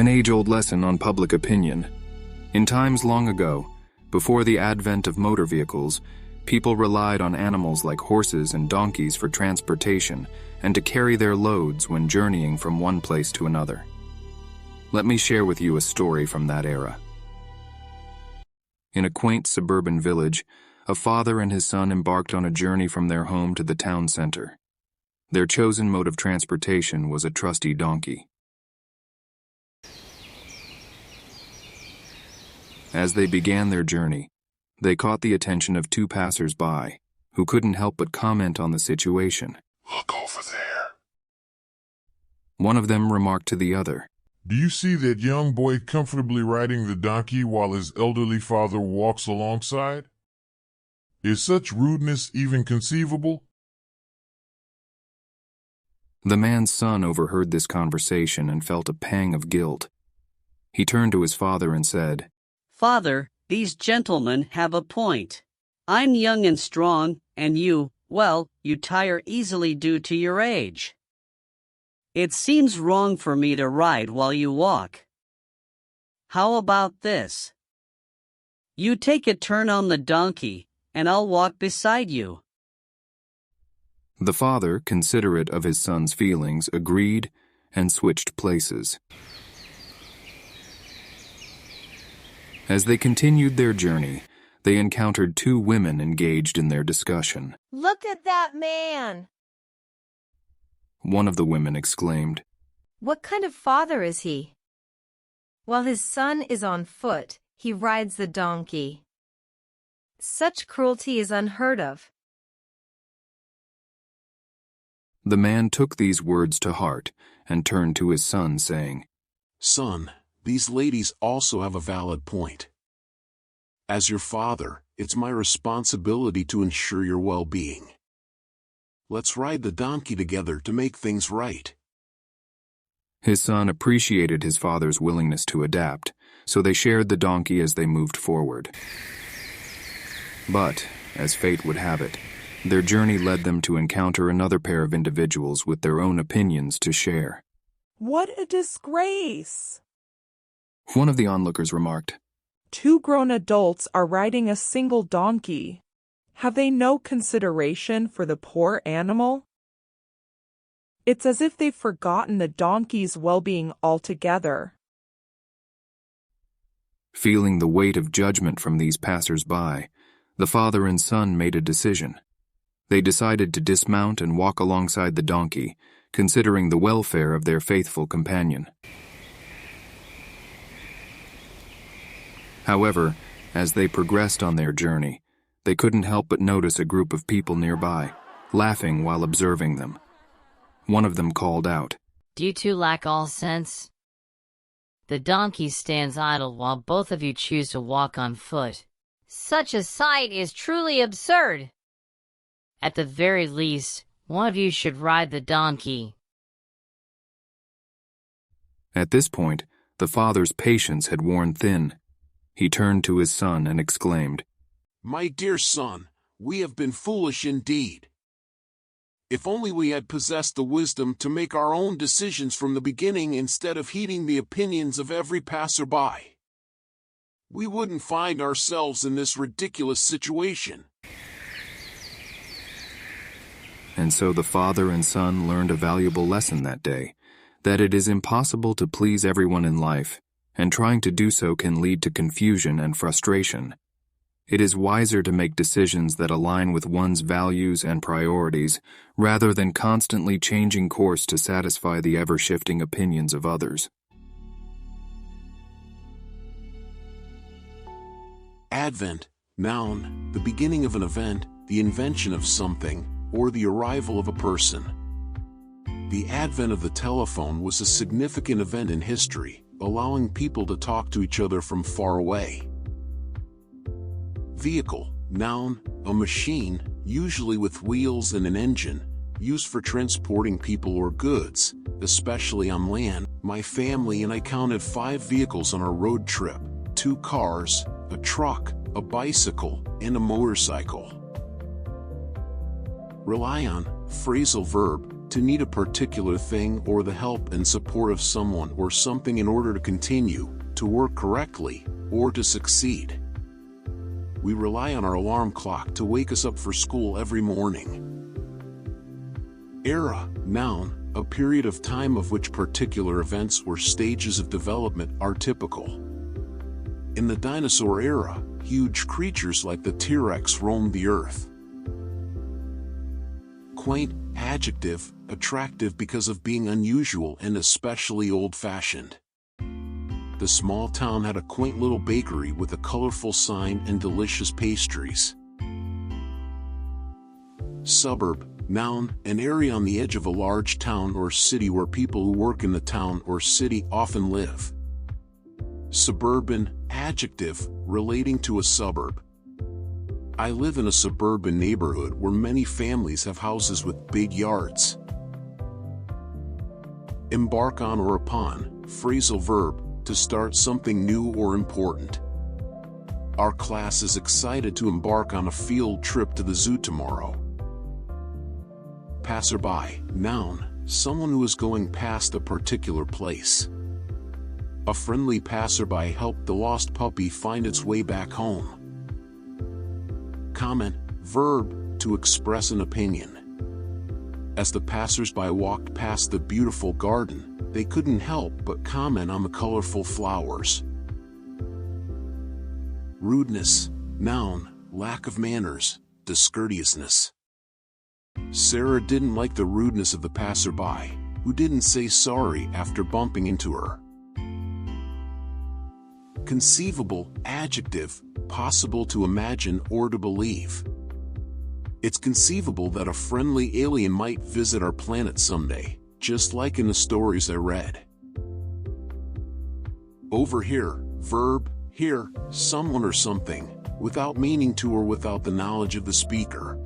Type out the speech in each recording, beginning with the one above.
An age-old lesson on public opinion. In times long ago, before the advent of motor vehicles, people relied on animals like horses and donkeys for transportation and to carry their loads when journeying from one place to another. Let me share with you a story from that era. In a quaint suburban village, a father and his son embarked on a journey from their home to the town center. Their chosen mode of transportation was a trusty donkey. As they began their journey, they caught the attention of two passers-by, who couldn't help but comment on the situation. Look over there. One of them remarked to the other, Do you see that young boy comfortably riding the donkey while his elderly father walks alongside? Is such rudeness even conceivable? The man's son overheard this conversation and felt a pang of guilt. He turned to his father and said, Father, these gentlemen have a point. I'm young and strong, and you tire easily due to your age. It seems wrong for me to ride while you walk. How about this? You take a turn on the donkey, and I'll walk beside you. The father, considerate of his son's feelings, agreed and switched places. As they continued their journey, they encountered two women engaged in their discussion. Look at that man! One of the women exclaimed, What kind of father is he? While his son is on foot, he rides the donkey. Such cruelty is unheard of. The man took these words to heart and turned to his son, saying, Son, these ladies also have a valid point. As your father, it's my responsibility to ensure your well-being. Let's ride the donkey together to make things right. His son appreciated his father's willingness to adapt, so they shared the donkey as they moved forward. But, as fate would have it, their journey led them to encounter another pair of individuals with their own opinions to share. What a disgrace! One of the onlookers remarked, Two grown adults are riding a single donkey. Have they no consideration for the poor animal? It's as if they've forgotten the donkey's well-being altogether. Feeling the weight of judgment from these passers-by, the father and son made a decision. They decided to dismount and walk alongside the donkey, considering the welfare of their faithful companion. However, as they progressed on their journey, they couldn't help but notice a group of people nearby, laughing while observing them. One of them called out, Do you two lack all sense? The donkey stands idle while both of you choose to walk on foot. Such a sight is truly absurd. At the very least, one of you should ride the donkey. At this point, the father's patience had worn thin. He turned to his son and exclaimed, My dear son, we have been foolish indeed. If only we had possessed the wisdom to make our own decisions from the beginning instead of heeding the opinions of every passerby. We wouldn't find ourselves in this ridiculous situation. And so the father and son learned a valuable lesson that day, that it is impossible to please everyone in life, and trying to do so can lead to confusion and frustration. It is wiser to make decisions that align with one's values and priorities, rather than constantly changing course to satisfy the ever-shifting opinions of others. Advent, noun, the beginning of an event, the invention of something, or the arrival of a person. The advent of the telephone was a significant event in history, allowing people to talk to each other from far away. Vehicle, noun, a machine, usually with wheels and an engine, used for transporting people or goods, especially on land. My family and I counted 5 vehicles on our road trip: 2 cars, a truck, a bicycle, and a motorcycle. Rely on, phrasal verb, to need a particular thing or the help and support of someone or something in order to continue, to work correctly, or to succeed. We rely on our alarm clock to wake us up for school every morning. Era, noun, a period of time of which particular events or stages of development are typical. In the dinosaur era, huge creatures like the T-Rex roamed the earth. Quaint, adjective, attractive because of being unusual and especially old-fashioned. The small town had a quaint little bakery with a colorful sign and delicious pastries. Suburb, noun, an area on the edge of a large town or city where people who work in the town or city often live. Suburban, adjective, relating to a suburb. I live in a suburban neighborhood where many families have houses with big yards. Embark on or upon, phrasal verb, to start something new or important. Our class is excited to embark on a field trip to the zoo tomorrow. Passerby, noun, someone who is going past a particular place. A friendly passerby helped the lost puppy find its way back home. Comment, verb, to express an opinion. As the passersby walked past the beautiful garden, they couldn't help but comment on the colorful flowers. Rudeness, noun, lack of manners, discourteousness. Sarah didn't like the rudeness of the passerby, who didn't say sorry after bumping into her. Conceivable, adjective, possible to imagine or to believe. It's conceivable that a friendly alien might visit our planet someday, just like in the stories I read. Overhear, verb, hear, someone or something, without meaning to or without the knowledge of the speaker.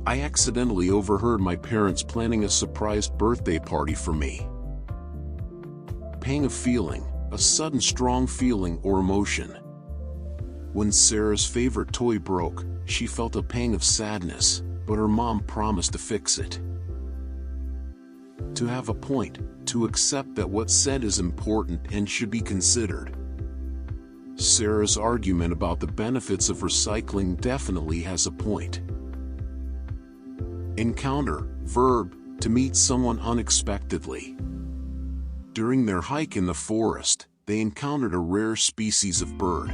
I accidentally overheard my parents planning a surprise birthday party for me. Pang of feeling, a sudden strong feeling or emotion. When Sarah's favorite toy broke, she felt a pang of sadness, but her mom promised to fix it. To have a point, to accept that what's said is important and should be considered. Sarah's argument about the benefits of recycling definitely has a point. Encounter, verb, to meet someone unexpectedly. During their hike in the forest, they encountered a rare species of bird.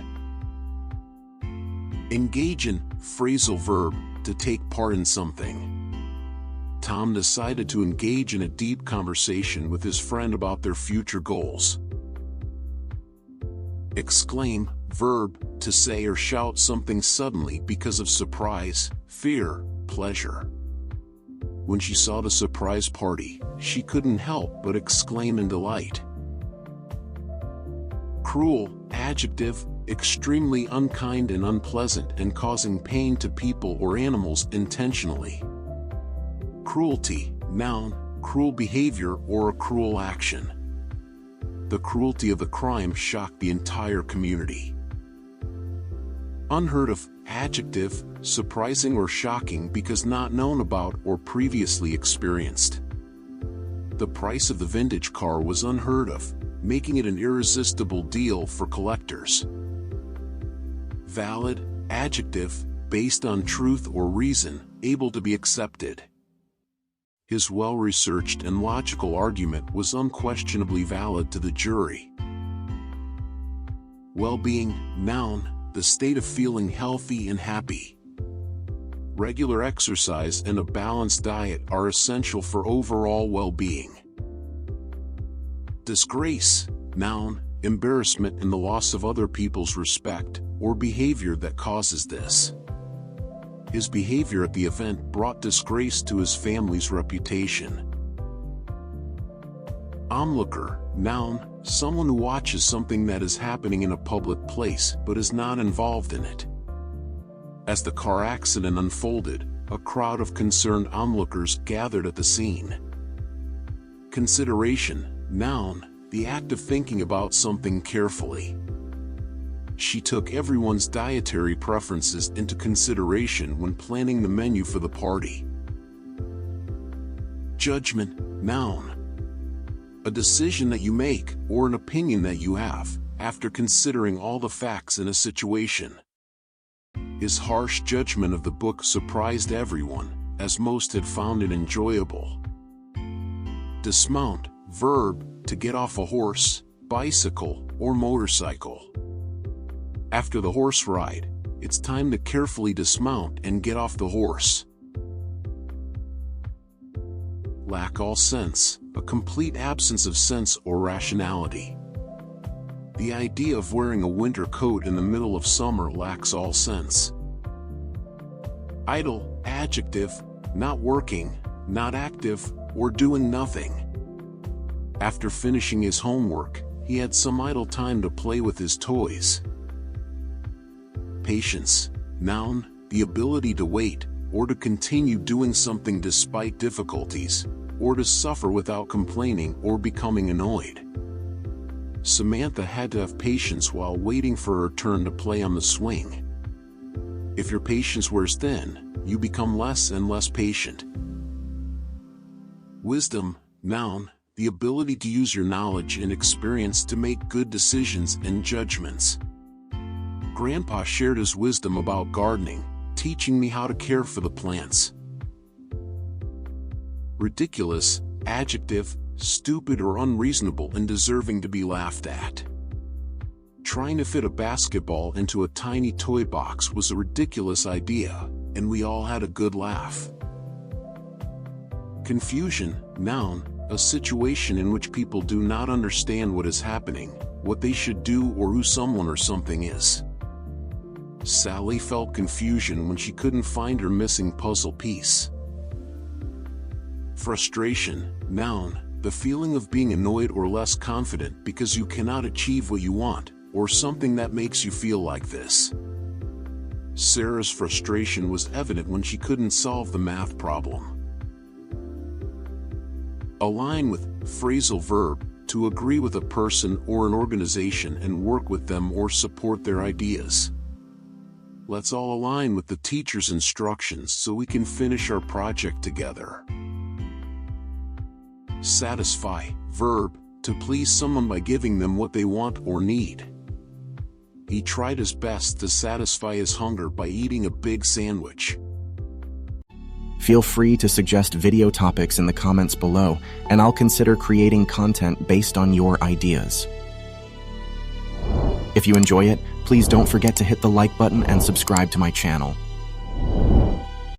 Engage in, phrasal verb, to take part in something. Tom decided to engage in a deep conversation with his friend about their future goals. Exclaim, verb, to say or shout something suddenly because of surprise, fear, pleasure. When she saw the surprise party, she couldn't help but exclaim in delight. Cruel, adjective, extremely unkind and unpleasant and causing pain to people or animals intentionally. Cruelty, noun, cruel behavior or a cruel action. The cruelty of the crime shocked the entire community. Unheard of, adjective, surprising or shocking because not known about or previously experienced. The price of the vintage car was unheard of, making it an irresistible deal for collectors. Valid, adjective, based on truth or reason, able to be accepted. His well-researched and logical argument was unquestionably valid to the jury. Well-being, noun, the state of feeling healthy and happy. Regular exercise and a balanced diet are essential for overall well-being. Disgrace, noun, embarrassment and the loss of other people's respect, or behavior that causes this. His behavior at the event brought disgrace to his family's reputation. Onlooker, noun, someone who watches something that is happening in a public place but is not involved in it. As the car accident unfolded, a crowd of concerned onlookers gathered at the scene. Consideration, noun, the act of thinking about something carefully. She took everyone's dietary preferences into consideration when planning the menu for the party. Judgment, noun. A decision that you make, or an opinion that you have, after considering all the facts in a situation. His harsh judgment of the book surprised everyone, as most had found it enjoyable. Dismount, verb, to get off a horse, bicycle, or motorcycle. After the horse ride, it's time to carefully dismount and get off the horse. Lack all sense, a complete absence of sense or rationality. The idea of wearing a winter coat in the middle of summer lacks all sense. Idle, adjective, not working, not active, or doing nothing. After finishing his homework, he had some idle time to play with his toys. Patience, noun, the ability to wait, or to continue doing something despite difficulties, or to suffer without complaining or becoming annoyed. Samantha had to have patience while waiting for her turn to play on the swing. If your patience wears thin, you become less and less patient. Wisdom, noun, the ability to use your knowledge and experience to make good decisions and judgments. Grandpa shared his wisdom about gardening, teaching me how to care for the plants. Ridiculous, adjective, stupid or unreasonable and deserving to be laughed at. Trying to fit a basketball into a tiny toy box was a ridiculous idea, and we all had a good laugh. Confusion, noun, a situation in which people do not understand what is happening, what they should do or who someone or something is. Sally felt confusion when she couldn't find her missing puzzle piece. Frustration, noun, the feeling of being annoyed or less confident because you cannot achieve what you want, or something that makes you feel like this. Sarah's frustration was evident when she couldn't solve the math problem. Align with, phrasal verb, to agree with a person or an organization and work with them or support their ideas. Let's all align with the teacher's instructions so we can finish our project together. Satisfy, verb, to please someone by giving them what they want or need. He tried his best to satisfy his hunger by eating a big sandwich. Feel free to suggest video topics in the comments below, and I'll consider creating content based on your ideas. If you enjoy it, please don't forget to hit the like button and subscribe to my channel.